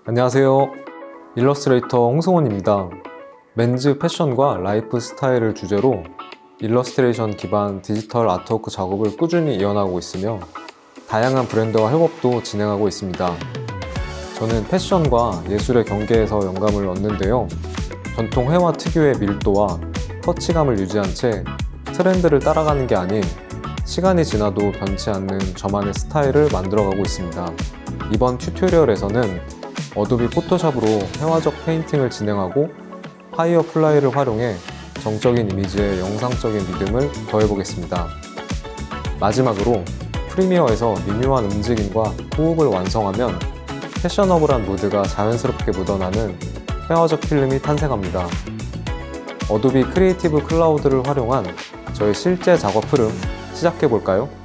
안녕하세요. 일러스트레이터 홍승원입니다. 맨즈 패션과 라이프 스타일을 주제로 일러스트레이션 기반 디지털 아트워크 작업을 꾸준히 이어나가고 있으며 다양한 브랜드와 협업도 진행하고 있습니다. 저는 패션과 예술의 경계에서 영감을 얻는데요. 전통 회화 특유의 밀도와 터치감을 유지한 채 트렌드를 따라가는 게 아닌 시간이 지나도 변치 않는 저만의 스타일을 만들어가고 있습니다. 이번 튜토리얼에서는 어도비 포토샵으로 회화적 페인팅을 진행하고 파이어플라이를 활용해 정적인 이미지에 영상적인 리듬을 더해보겠습니다. 마지막으로 프리미어에서 미묘한 움직임과 호흡을 완성하면 패셔너블한 무드가 자연스럽게 묻어나는 회화적 필름이 탄생합니다. 어도비 크리에이티브 클라우드를 활용한 저의 실제 작업 흐름 시작해볼까요?